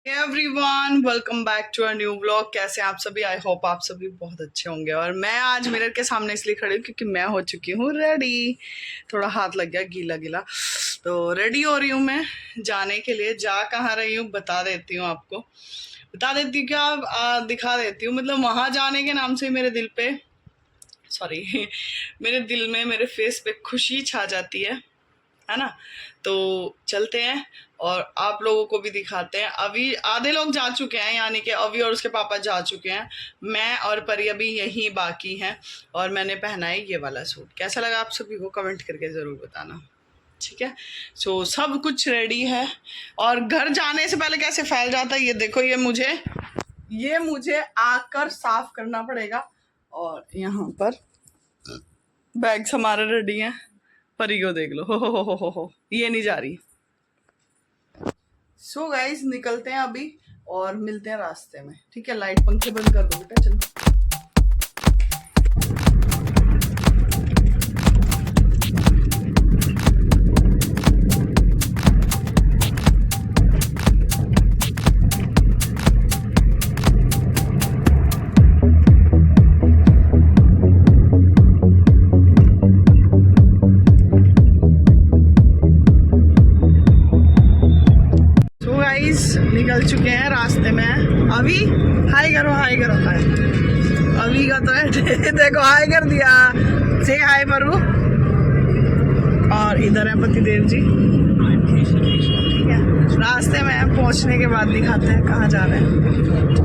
Everyone welcome back to a new vlog. कैसे हैं आप सभी? आई होप आप सभी बहुत अच्छे होंगे। और मैं आज मिरर के सामने इसलिए खड़ी हूँ क्योंकि मैं हो चुकी हूँ रेडी। थोड़ा हाथ लग गया गीला गीला, तो रेडी हो रही हूँ मैं जाने के लिए। जा कहाँ रही हूँ बता देती हूँ आपको, बता देती हूँ क्या, दिखा देती हूँ। मतलब वहाँ जाने के नाम से मेरे दिल पे मेरे दिल में, मेरे फेस पे खुशी छा जाती है ना। तो चलते हैं और आप लोगों को भी दिखाते हैं। अभी आधे लोग जा चुके हैं, यानी कि अभी और उसके पापा जा चुके हैं। मैं और परी अभी यहीं बाकी हैं। और मैंने पहना है ये वाला सूट। कैसा लगा आप सभी को कमेंट करके ज़रूर बताना, ठीक है। सो सब कुछ रेडी है। और घर जाने से पहले कैसे फैल जाता है ये देखो। ये मुझे आकर साफ करना पड़ेगा। और यहाँ पर बैग्स हमारे रेडी हैं। परी को देख लो, हो ये नहीं जा रही। सो गाइस निकलते हैं अभी और मिलते हैं रास्ते में, ठीक है। लाइट पंखे बंद कर दो बेटा, चलो। निकल चुके हैं रास्ते में। अभी हाय करो, हाय करो, हाय। अभी का तो है देखो, हाय कर दिया, से हाय परू। और इधर है पतिदेव जी, ठीक है। रास्ते में पहुंचने के बाद दिखाते हैं कहाँ जा रहे हैं।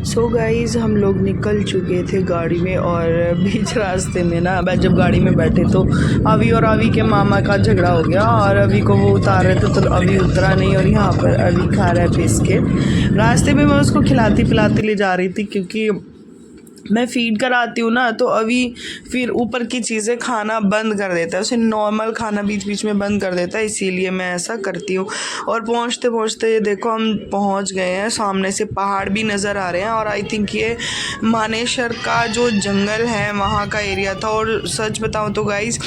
सो गाइज हम लोग निकल चुके थे गाड़ी में। और बीच रास्ते में ना, जब गाड़ी में बैठे तो अभी और अभी के मामा का झगड़ा हो गया। और अभी को वो उतार रहे थे तो अभी उतरा नहीं। और यहाँ पर अभी खा रहा है बिस्किट। रास्ते में मैं उसको खिलाती पिलाती ले जा रही थी क्योंकि मैं फीड कराती हूँ ना। तो अभी फिर ऊपर की चीज़ें खाना बंद कर देता है, उसे नॉर्मल खाना बीच बीच में बंद कर देता है, इसीलिए मैं ऐसा करती हूँ। और पहुँचते पहुँचते ये देखो हम पहुँच गए हैं। सामने से पहाड़ भी नज़र आ रहे हैं। और आई थिंक ये मानेसर का जो जंगल है वहाँ का एरिया था। और सच बताऊँ तो गाइस,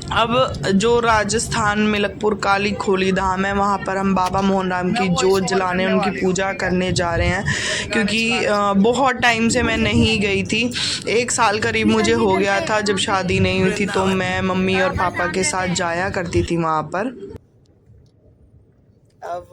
अब जो राजस्थान मिलकपुर काली खोली धाम है वहाँ पर हम बाबा मोहन राम की जोत जलाने, उनकी पूजा करने जा रहे हैं। क्योंकि बहुत टाइम से मैं नहीं गई थी। 1 साल करीब मुझे हो गया था जब शादी नहीं हुई थी, तो मैं मम्मी और पापा के साथ जाया करती थी वहाँ पर। अब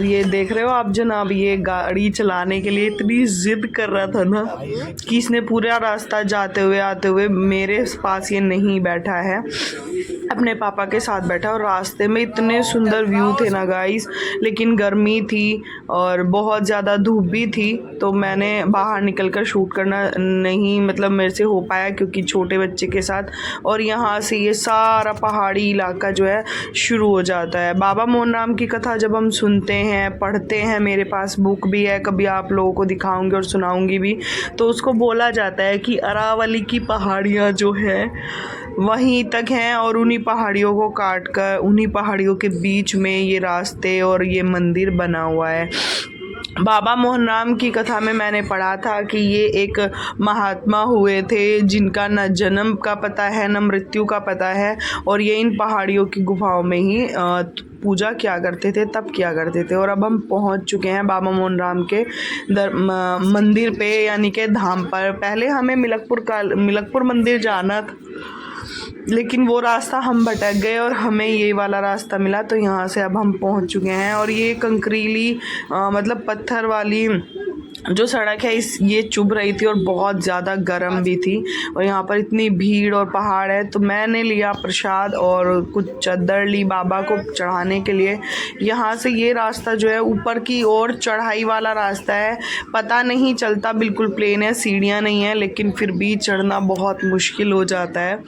ये देख रहे हो आप जनाब, ये गाड़ी चलाने के लिए इतनी जिद कर रहा था ना कि इसने पूरा रास्ता जाते हुए आते हुए मेरे पास ये नहीं बैठा है, अपने पापा के साथ बैठा। और रास्ते में इतने सुंदर व्यू थे ना गाइस, लेकिन गर्मी थी और बहुत ज़्यादा धूप भी थी। तो मैंने बाहर निकल कर शूट करना नहीं, मतलब मेरे से हो पाया क्योंकि छोटे बच्चे के साथ। और यहाँ से ये सारा पहाड़ी इलाका जो है शुरू हो जाता है। बाबा मोहन राम की कथा जब हम सुनते हैं, पढ़ते हैं, मेरे पास बुक भी है, कभी आप लोगों को दिखाऊंगी और सुनाऊंगी भी। तो उसको बोला जाता है कि अरावली की पहाड़ियाँ जो हैं वहीं तक हैं। और उन्हीं पहाड़ियों को काट कर उन्हीं पहाड़ियों के बीच में ये रास्ते और ये मंदिर बना हुआ है। बाबा मोहन राम की कथा में मैंने पढ़ा था कि ये एक महात्मा हुए थे जिनका न जन्म का पता है न मृत्यु का पता है। और ये इन पहाड़ियों की गुफाओं में ही पूजा किया करते थे, तब किया करते थे। और अब हम पहुंच चुके हैं बाबा मोहन राम के मंदिर पे, यानी के धाम पर। पहले हमें मिलकपुर मंदिर जाना था, लेकिन वो रास्ता हम भटक गए और हमें ये वाला रास्ता मिला। तो यहाँ से अब हम पहुँच चुके हैं। और ये कंकरीली मतलब पत्थर वाली जो सड़क है ये चुभ रही थी और बहुत ज़्यादा गर्म भी थी। और यहाँ पर इतनी भीड़ और पहाड़ है। तो मैंने लिया प्रसाद और कुछ चद्दर ली बाबा को चढ़ाने के लिए। यहाँ से ये रास्ता जो है ऊपर की ओर चढ़ाई वाला रास्ता है, पता नहीं चलता, बिल्कुल प्लेन है, सीढ़ियाँ नहीं है, लेकिन फिर भी चढ़ना बहुत मुश्किल हो जाता है।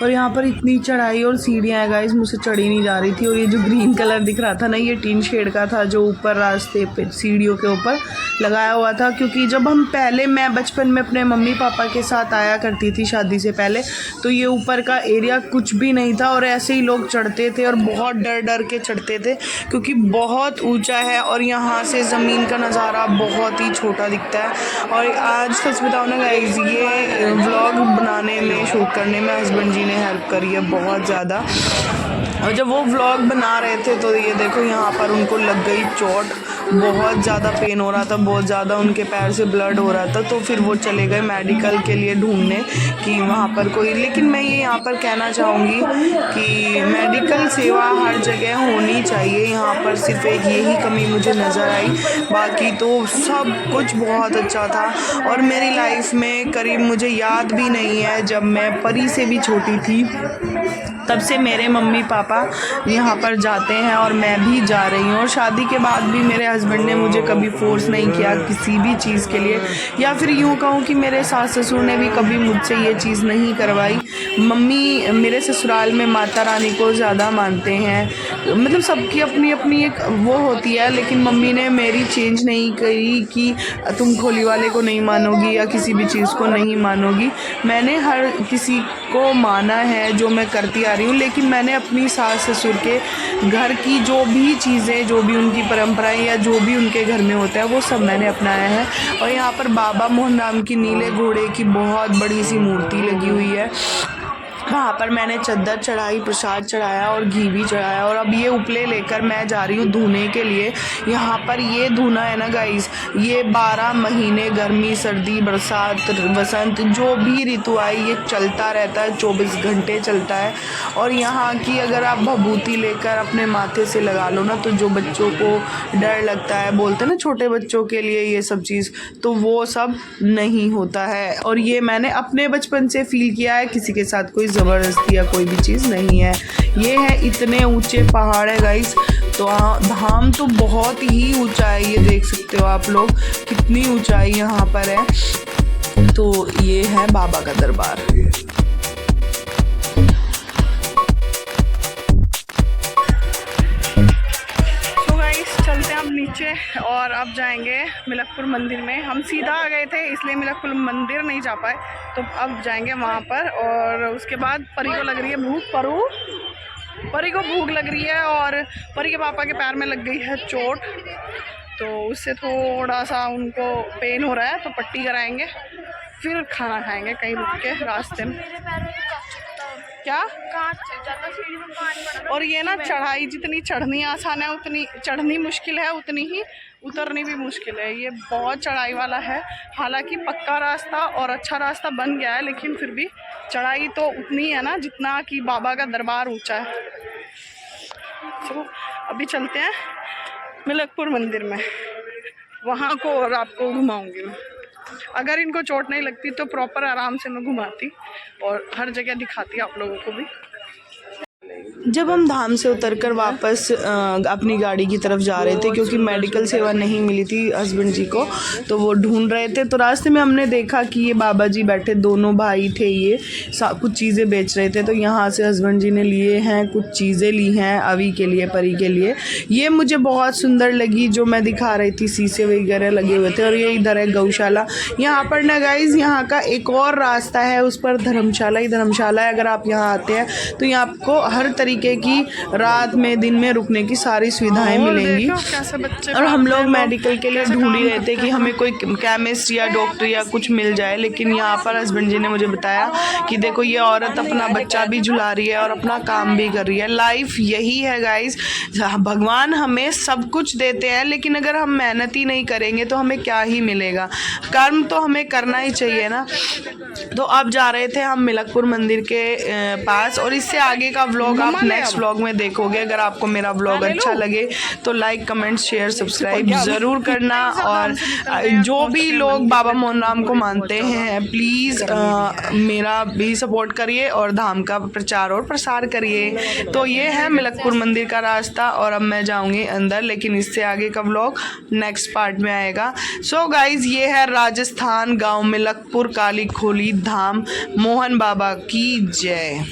और यहाँ पर इतनी चढ़ाई और सीढ़ियाँ हैं गाइस, मुझसे चढ़ी नहीं जा रही थी। और ये जो ग्रीन कलर दिख रहा था ना, ये टीन शेड का था जो ऊपर रास्ते पे सीढ़ियों के ऊपर लगाया हुआ था। क्योंकि जब हम पहले, मैं बचपन में अपने मम्मी पापा के साथ आया करती थी शादी से पहले, तो ये ऊपर का एरिया कुछ भी नहीं था और ऐसे ही लोग चढ़ते थे और बहुत डर डर के चढ़ते थे क्योंकि बहुत ऊंचा है और यहाँ से ज़मीन का नज़ारा बहुत ही छोटा दिखता है। और आज सच बताओ ना गाइस, ये व्लॉग बनाने में, शूट करने में हस्बैंड जी ने हेल्प करी है बहुत ज़्यादा। और जब वो व्लॉग बना रहे थे तो ये देखो यहाँ पर उनको लग गई चोट, बहुत ज़्यादा पेन हो रहा था, बहुत ज़्यादा उनके पैर से ब्लड हो रहा था। तो फिर वो चले गए मेडिकल के लिए ढूंढने कि वहाँ पर कोई, लेकिन मैं ये यहाँ पर कहना चाहूँगी कि मेडिकल सेवा हर जगह होनी चाहिए। यहाँ पर सिर्फ एक यही कमी मुझे नज़र आई, बाकी तो सब कुछ बहुत अच्छा था। और मेरी लाइफ में करीब मुझे याद भी नहीं है, जब मैं परी से भी छोटी थी तब से मेरे मम्मी पापा यहाँ पर जाते हैं और मैं भी जा रही हूँ। और शादी के बाद भी मेरे हस्बैंड ने मुझे कभी फोर्स नहीं किया किसी भी चीज़ के लिए, या फिर यूँ कहूँ कि मेरे सास ससुर ने भी कभी मुझसे ये चीज़ नहीं करवाई। मम्मी मेरे ससुराल में माता रानी को ज़्यादा मानते हैं, मतलब सबकी अपनी अपनी एक वो होती है, लेकिन मम्मी ने मेरी चेंज नहीं करी कि तुम खोली वाले को नहीं मानोगी या किसी भी चीज़ को नहीं मानोगी। मैंने हर किसी को माना है जो मैं करती आ रही हूँ, लेकिन मैंने अपनी सास ससुर के घर की जो भी चीज़ें, जो भी उनकी परंपराएं या जो भी उनके घर में होता है वो सब मैंने अपनाया है। और यहाँ पर बाबा मोहन राम की नीले घोड़े की बहुत बड़ी सी मूर्ति लगी हुई है, वहाँ पर मैंने चद्दर चढ़ाई, प्रसाद चढ़ाया और घी भी चढ़ाया। और अब ये उपले लेकर मैं जा रही हूँ धोने के लिए। यहाँ पर ये धुना है ना गाइस, ये 12 महीने गर्मी सर्दी बरसात वसंत जो भी ऋतु आई ये चलता रहता है, 24 घंटे चलता है। और यहाँ की अगर आप भभूति लेकर अपने माथे से लगा लो ना, तो जो बच्चों को डर लगता है, बोलते हैं ना छोटे बच्चों के लिए ये सब चीज़, तो वो सब नहीं होता है। और ये मैंने अपने बचपन से फील किया है, किसी के साथ कोई ज़बरदस्ती या कोई भी चीज़ नहीं है। ये है इतने ऊंचे पहाड़ है गाइस, तो धाम तो बहुत ही ऊंचा है, ये देख सकते हो आप लोग कितनी ऊंचाई यहाँ पर है। तो ये है बाबा का दरबार। चलते हैं अब नीचे और अब जाएंगे मिलकपुर मंदिर में। हम सीधा आ गए थे इसलिए मिलकपुर मंदिर नहीं जा पाए, तो अब जाएंगे वहाँ पर। और उसके बाद परी को लग रही है भूख, परी को भूख लग रही है और परी के पापा के पैर में लग गई है चोट, तो उससे थोड़ा सा उनको पेन हो रहा है, तो पट्टी कराएंगे फिर खाना खाएंगे कहीं रुक के रास्ते में। क्या और ये ना चढ़ाई जितनी चढ़नी आसान है उतनी चढ़नी मुश्किल है, उतनी ही उतरनी भी मुश्किल है। ये बहुत चढ़ाई वाला है, हालांकि पक्का रास्ता और अच्छा रास्ता बन गया है, लेकिन फिर भी चढ़ाई तो उतनी है ना जितना कि बाबा का दरबार ऊंचा है। तो अभी चलते हैं मिलकपुर मंदिर में, वहाँ को और आपको घुमाऊंगी मैं। अगर इनको चोट नहीं लगती तो प्रॉपर आराम से मैं घुमाती और हर जगह दिखाती आप लोगों को भी। जब हम धाम से उतरकर वापस अपनी गाड़ी की तरफ जा रहे थे, क्योंकि मेडिकल सेवा नहीं मिली थी हस्बैंड जी को, तो वो ढूंढ रहे थे, तो रास्ते में हमने देखा कि ये बाबा जी बैठे, दोनों भाई थे, ये कुछ चीज़ें बेच रहे थे। तो यहाँ से हस्बैंड जी ने लिए हैं, कुछ चीज़ें ली हैं अवी के लिए, परी के लिए। ये मुझे बहुत सुंदर लगी जो मैं दिखा रही थी, शीशे वगैरह लगे हुए थे। और ये इधर है गौशाला। यहाँ पर ना गाइज यहाँ का एक और रास्ता है, उस पर धर्मशाला ही धर्मशाला है। अगर आप यहाँ आते हैं तो यहाँ आपको हर तरीके की रात में दिन में रुकने की सारी सुविधाएं मिलेंगी। और हम लोग मेडिकल के लिए ढूंढ ही रहे थे कि हमें कोई केमिस्ट या डॉक्टर या कुछ मिल जाए, लेकिन यहाँ पर हस्बैंड जी ने मुझे बताया कि देखो ये औरत अपना बच्चा भी झुला रही है और अपना काम भी कर रही है। लाइफ यही है गाइज, भगवान हमें सब कुछ देते हैं, लेकिन अगर हम मेहनत ही नहीं करेंगे तो हमें क्या ही मिलेगा। कर्म तो हमें करना ही चाहिए ना। तो अब जा रहे थे हम मिलकपुर मंदिर के पास, और इससे आगे का व्लॉग आप नेक्स्ट व्लॉग में देखोगे। अगर आपको मेरा व्लॉग अच्छा लगे तो लाइक कमेंट शेयर सब्सक्राइब ज़रूर करना। और जो भी लोग बाबा मोहन राम को मानते हैं प्लीज़ मेरा भी सपोर्ट करिए और धाम का प्रचार और प्रसार करिए। तो ये है मिलकपुर मंदिर का रास्ता, और अब मैं जाऊंगी अंदर, लेकिन इससे आगे का व्लॉग नेक्स्ट पार्ट में आएगा। सो गाइज ये है राजस्थान गाँव मिलकपुर काली खोली धाम। मोहन बाबा की जय।